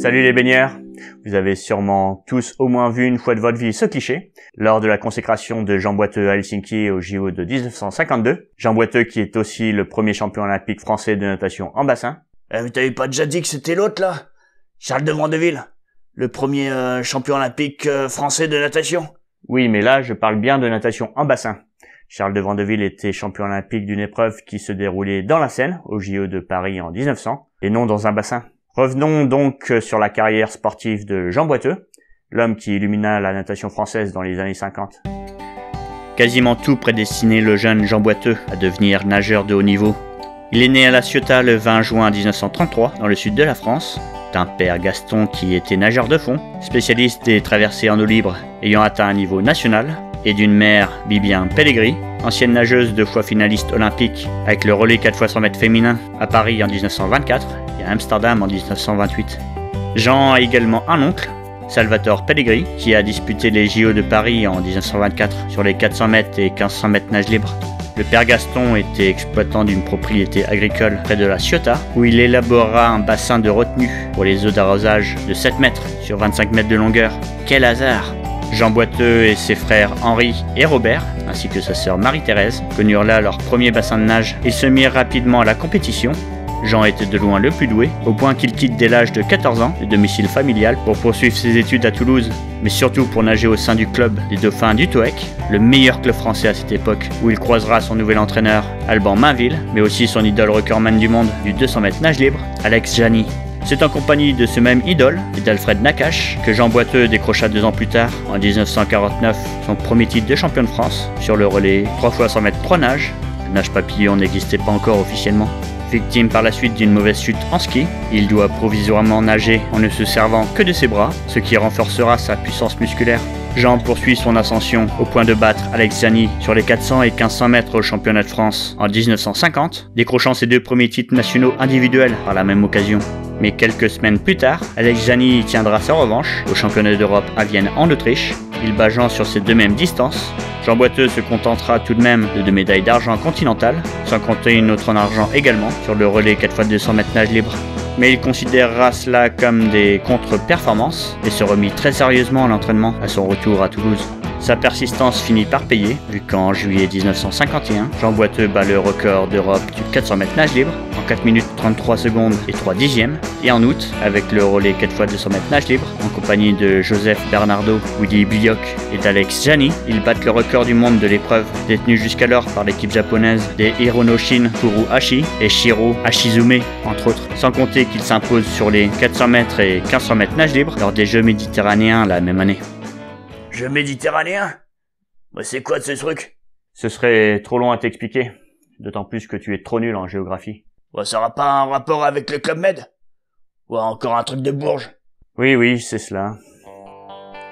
Salut les baigneurs. Vous avez sûrement tous au moins vu une fois de votre vie ce cliché lors de la consécration de Jean Boiteux à Helsinki au JO de 1952. Jean Boiteux qui est aussi le premier champion olympique français de natation en bassin. Mais t'avais pas déjà dit que c'était l'autre là? Charles de Vandeville, le premier champion olympique français de natation. Oui, mais là je parle bien de natation en bassin. Charles de Vandeville était champion olympique d'une épreuve qui se déroulait dans la Seine au JO de Paris en 1900 et non dans un bassin. Revenons donc sur la carrière sportive de Jean Boiteux, l'homme qui illumina la natation française dans les années 50. Quasiment tout prédestinait le jeune Jean Boiteux à devenir nageur de haut niveau. Il est né à La Ciotat le 20 juin 1933 dans le sud de la France, d'un père Gaston qui était nageur de fond, spécialiste des traversées en eau libre ayant atteint un niveau national, et d'une mère Bibiane Pellegri, ancienne nageuse 2 fois finaliste olympique avec le relais 4x100 mètres féminin à Paris en 1924 et à Amsterdam en 1928. Jean a également un oncle, Salvatore Pellegri, qui a disputé les JO de Paris en 1924 sur les 400 mètres et 1500 mètres nage libre. Le père Gaston était exploitant d'une propriété agricole près de La Ciotat, où il élabora un bassin de retenue pour les eaux d'arrosage de 7 mètres sur 25 mètres de longueur. Quel hasard! Jean Boiteux et ses frères Henri et Robert, ainsi que sa sœur Marie-Thérèse, connurent là leur premier bassin de nage et se mirent rapidement à la compétition. Jean était de loin le plus doué, au point qu'il quitte dès l'âge de 14 ans le domicile familial pour poursuivre ses études à Toulouse, mais surtout pour nager au sein du club des Dauphins du TOEC, le meilleur club français à cette époque, où il croisera son nouvel entraîneur, Alban Mainville, mais aussi son idole recordman du monde du 200 mètres nage libre, Alex Jani. C'est en compagnie de ce même idole, et d'Alfred Nakache, que Jean Boiteux décrocha 2 ans plus tard, en 1949, son premier titre de champion de France, sur le relais 3x100 mètres 3 nages. Le nage papillon n'existait pas encore officiellement. Victime par la suite d'une mauvaise chute en ski, il doit provisoirement nager en ne se servant que de ses bras, ce qui renforcera sa puissance musculaire. Jean poursuit son ascension au point de battre Alex Jani sur les 400 et 1500 mètres au championnat de France en 1950, décrochant ses 2 premiers titres nationaux individuels par la même occasion. Mais quelques semaines plus tard, Alex Jani tiendra sa revanche au championnat d'Europe à Vienne en Autriche. Il bat Jean sur ces 2 mêmes distances. Jean Boiteux se contentera tout de même de 2 médailles d'argent continentales, sans compter une autre en argent également sur le relais 4x200 mètres nage libre. Mais il considérera cela comme des contre-performances et se remit très sérieusement à l'entraînement à son retour à Toulouse. Sa persistance finit par payer, vu qu'en juillet 1951, Jean Boiteux bat le record d'Europe du 400 mètres nage libre en 4 minutes 33 secondes et 3 dixièmes. Et en août, avec le relais 4x200 mètres nage libre, en compagnie de Joseph Bernardo, Willy Bilioc et d'Alex Jani, ils battent le record du monde de l'épreuve, détenu jusqu'alors par l'équipe japonaise des Hironoshin Furuhashi et Shiro Hashizume, entre autres. Sans compter qu'ils s'imposent sur les 400 mètres et 1500 mètres nage libre lors des Jeux méditerranéens la même année. Jeux méditerranéens? C'est quoi de ce truc? Ce serait trop long à t'expliquer, d'autant plus que tu es trop nul en géographie. Ça aura pas un rapport avec le Club Med? Ou encore un truc de Bourges? Oui, c'est cela.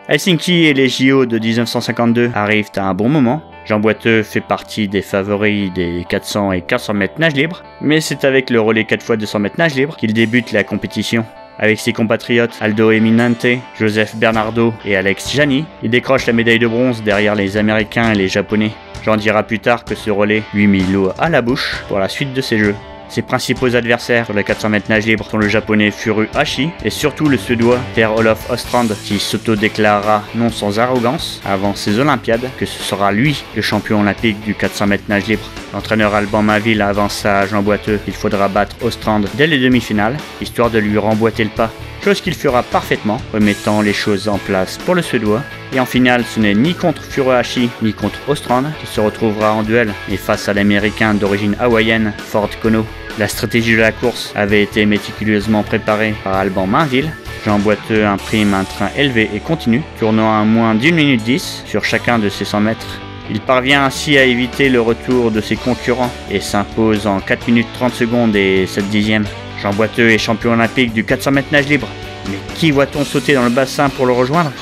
Helsinki et les JO de 1952 arrivent à un bon moment. Jean Boiteux fait partie des favoris des 400 et 1500 mètres nage libre, mais c'est avec le relais 4x200 mètres nage libre qu'il débute la compétition. Avec ses compatriotes Aldo Eminente, Joseph Bernardo et Alex Jani, il décroche la médaille de bronze derrière les Américains et les Japonais. Jean dira plus tard que ce relais lui mit l'eau à la bouche pour la suite de ses jeux. Ses principaux adversaires sur les 400 mètres nage libre sont le japonais Furuhashi et surtout le suédois Per-Olof Östrand qui s'auto-déclarera non sans arrogance avant ces Olympiades que ce sera lui le champion olympique du 400 mètres nage libre. L'entraîneur Alban Mainville avança à Jean Boiteux qu'il faudra battre Östrand dès les demi-finales, histoire de lui remboîter le pas. Chose qu'il fera parfaitement, remettant les choses en place pour le suédois. Et en finale, ce n'est ni contre Furuhashi ni contre Östrand qui se retrouvera en duel, mais face à l'américain d'origine hawaïenne, Ford Kono. La stratégie de la course avait été méticuleusement préparée par Alban Mainville. Jean Boiteux imprime un train élevé et continu, tournant à moins d'1 minute 10 sur chacun de ses 100 mètres. Il parvient ainsi à éviter le retour de ses concurrents et s'impose en 4 minutes 30 secondes et 7 dixièmes. Jean Boiteux est champion olympique du 400 mètres nage libre. Mais qui voit-on sauter dans le bassin pour le rejoindre?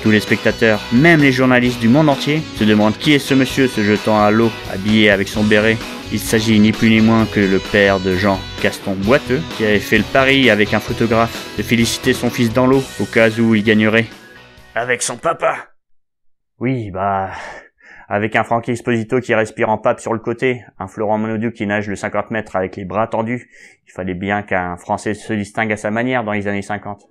Tous les spectateurs, même les journalistes du monde entier, se demandent qui est ce monsieur se jetant à l'eau, habillé avec son béret. Il s'agit ni plus ni moins que le père de Jean, Gaston Boiteux, qui avait fait le pari avec un photographe de féliciter son fils dans l'eau, au cas où il gagnerait. Avec son papa? Oui, Avec un Franck Exposito qui respire en pape sur le côté, un Florent Manodou qui nage le 50 mètres avec les bras tendus, il fallait bien qu'un Français se distingue à sa manière dans les années 50.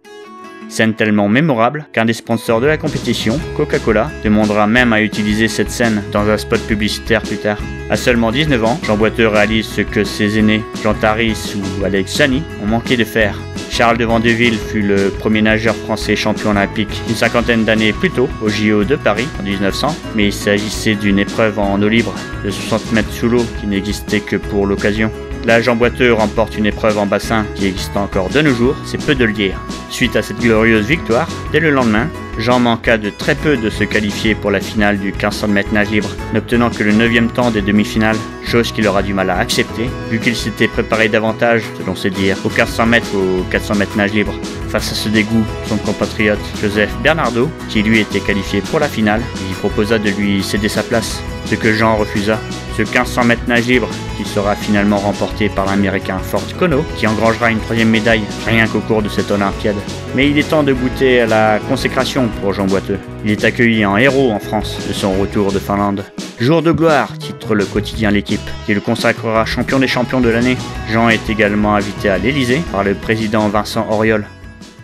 Scène tellement mémorable qu'un des sponsors de la compétition, Coca-Cola, demandera même à utiliser cette scène dans un spot publicitaire plus tard. À seulement 19 ans, Jean Boiteux réalise ce que ses aînés, Jean Taris ou Alex Chany, ont manqué de faire. Charles de Vandeville fut le premier nageur français champion olympique une cinquantaine d'années plus tôt, au JO de Paris en 1900, mais il s'agissait d'une épreuve en eau libre de 60 mètres sous l'eau qui n'existait que pour l'occasion. Là, Jean Boiteux remporte une épreuve en bassin qui existe encore de nos jours, c'est peu de le dire. Suite à cette glorieuse victoire, dès le lendemain, Jean manqua de très peu de se qualifier pour la finale du 1500 mètres nage libre, n'obtenant que le 9e temps des demi-finales, chose qu'il aura du mal à accepter, vu qu'il s'était préparé davantage, selon ses dires, au 1500 mètres ou au 400 mètres nage libre. Face à ce dégoût, son compatriote Joseph Bernardo, qui lui était qualifié pour la finale, lui proposa de lui céder sa place, ce que Jean refusa. Ce 1500 mètres nage libre, qui sera finalement remporté par l'Américain Ford Kono, qui engrangera une 3e médaille rien qu'au cours de cette Olympiade. Mais il est temps de goûter à la consécration pour Jean Boiteux. Il est accueilli en héros en France de son retour de Finlande. Jour de gloire, titre le quotidien L'Équipe, qui le consacrera champion des champions de l'année. Jean est également invité à l'Élysée par le président Vincent Auriol.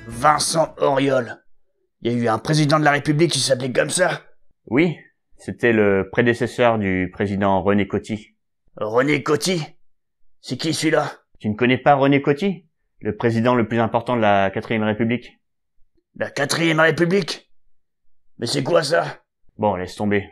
Vincent Auriol. Il y a eu un président de la République qui s'appelait comme ça? Oui, c'était le prédécesseur du président René Coty. René Coty? C'est qui celui-là? Tu ne connais pas René Coty, le président le plus important de la 4ème République? La 4ème République? Mais c'est quoi ça? Bon, laisse tomber.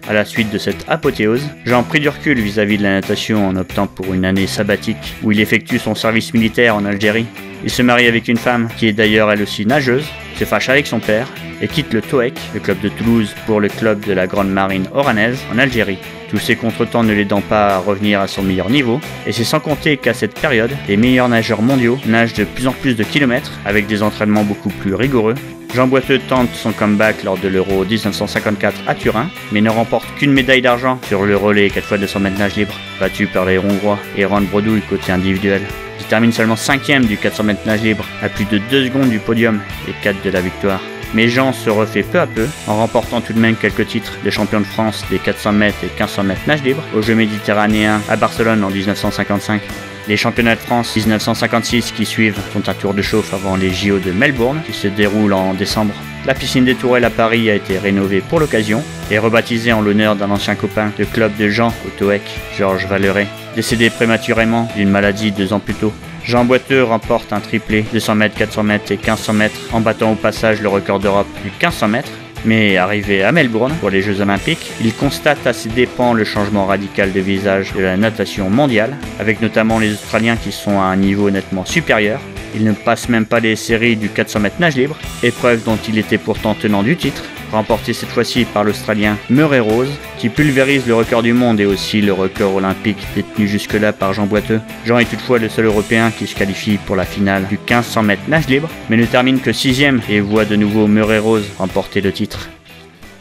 À la suite de cette apothéose, Jean prit du recul vis-à-vis de la natation en optant pour une année sabbatique où il effectue son service militaire en Algérie. Il se marie avec une femme qui est d'ailleurs elle aussi nageuse, se fâche avec son père et quitte le TOEC, le club de Toulouse, pour le club de la Grande Marine oranaise en Algérie. Tous ces contretemps ne l'aidant pas à revenir à son meilleur niveau, et c'est sans compter qu'à cette période, les meilleurs nageurs mondiaux nagent de plus en plus de kilomètres avec des entraînements beaucoup plus rigoureux. Jean Boiteux tente son comeback lors de l'Euro 1954 à Turin, mais ne remporte qu'une médaille d'argent sur le relais 4x200 mètres nage libre, battu par les Hongrois et Ron Brodouille côté individuel. Il termine seulement 5e du 400 mètres nage libre, à plus de 2 secondes du podium et 4 de la victoire. Mais Jean se refait peu à peu, en remportant tout de même quelques titres de champion de France des 400 mètres et 1500 mètres nage libre aux Jeux méditerranéens à Barcelone en 1955. Les championnats de France 1956 qui suivent sont un tour de chauffe avant les JO de Melbourne qui se déroulent en décembre. La piscine des Tourelles à Paris a été rénovée pour l'occasion et rebaptisée en l'honneur d'un ancien copain de club de Jean au TOEC, Georges Valeret, décédé prématurément d'une maladie 2 ans plus tôt. Jean Boiteux remporte un triplé 200 mètres, 400 mètres et 1500 mètres en battant au passage le record d'Europe du 1500 mètres. Mais arrivé à Melbourne pour les Jeux Olympiques, il constate à ses dépens le changement radical de visage de la natation mondiale, avec notamment les Australiens qui sont à un niveau nettement supérieur. Il ne passe même pas les séries du 400 mètres nage libre, épreuve dont il était pourtant tenant du titre, remporté cette fois-ci par l'Australien Murray Rose, qui pulvérise le record du monde et aussi le record olympique détenu jusque-là par Jean Boiteux. Jean est toutefois le seul Européen qui se qualifie pour la finale du 1500 mètres nage libre, mais ne termine que 6e et voit de nouveau Murray Rose remporter le titre.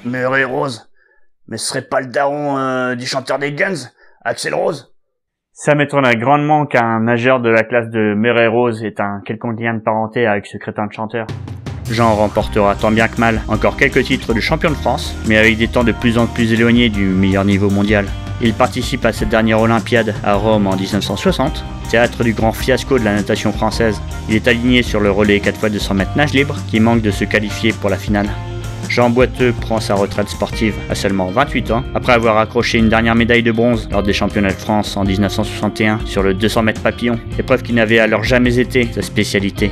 Murray Rose? Mais ce serait pas le daron du chanteur des Guns, Axl Rose? Ça m'étonnerait grandement qu'un nageur de la classe de Murray Rose ait un quelconque lien de parenté avec ce crétin de chanteur. Jean remportera tant bien que mal encore quelques titres de champion de France, mais avec des temps de plus en plus éloignés du meilleur niveau mondial. Il participe à cette dernière Olympiade à Rome en 1960, théâtre du grand fiasco de la natation française. Il est aligné sur le relais 4x200 mètres nage libre, qui manque de se qualifier pour la finale. Jean Boiteux prend sa retraite sportive à seulement 28 ans, après avoir accroché une dernière médaille de bronze lors des championnats de France en 1961 sur le 200 mètres papillon, épreuve qui n'avait alors jamais été sa spécialité.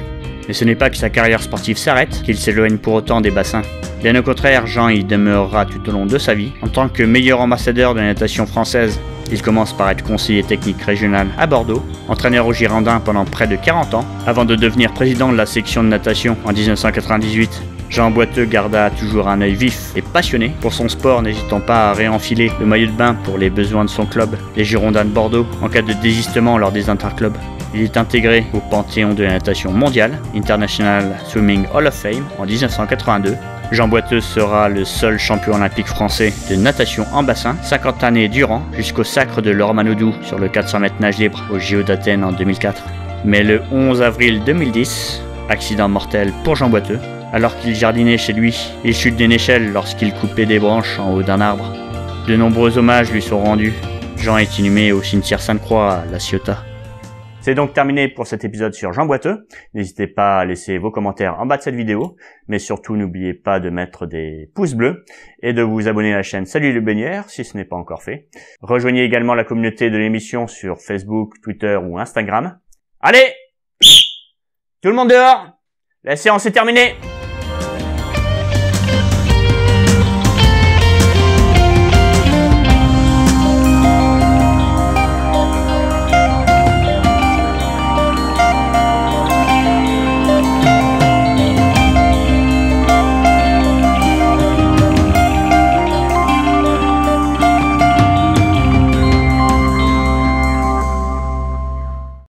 Mais ce n'est pas que sa carrière sportive s'arrête, qu'il s'éloigne pour autant des bassins. Bien au contraire, Jean y demeurera tout au long de sa vie. En tant que meilleur ambassadeur de la natation française, il commence par être conseiller technique régional à Bordeaux, entraîneur au Girondins pendant près de 40 ans, avant de devenir président de la section de natation en 1998. Jean Boiteux garda toujours un œil vif et passionné pour son sport, n'hésitant pas à réenfiler le maillot de bain pour les besoins de son club, les Girondins de Bordeaux, en cas de désistement lors des interclubs. Il est intégré au Panthéon de la natation mondiale, International Swimming Hall of Fame, en 1982. Jean Boiteux sera le seul champion olympique français de natation en bassin, 50 années durant, jusqu'au sacre de Laure Manodou sur le 400 mètres nage libre au JO d'Athènes en 2004. Mais le 11 avril 2010, accident mortel pour Jean Boiteux. Alors qu'il jardinait chez lui, il chute d'une échelle lorsqu'il coupait des branches en haut d'un arbre. De nombreux hommages lui sont rendus. Jean est inhumé au cimetière Sainte-Croix à La Ciotat. C'est donc terminé pour cet épisode sur Jean Boiteux. N'hésitez pas à laisser vos commentaires en bas de cette vidéo, mais surtout n'oubliez pas de mettre des pouces bleus et de vous abonner à la chaîne Salut les baigneurs si ce n'est pas encore fait. Rejoignez également la communauté de l'émission sur Facebook, Twitter ou Instagram. Allez, tout le monde dehors, la séance est terminée.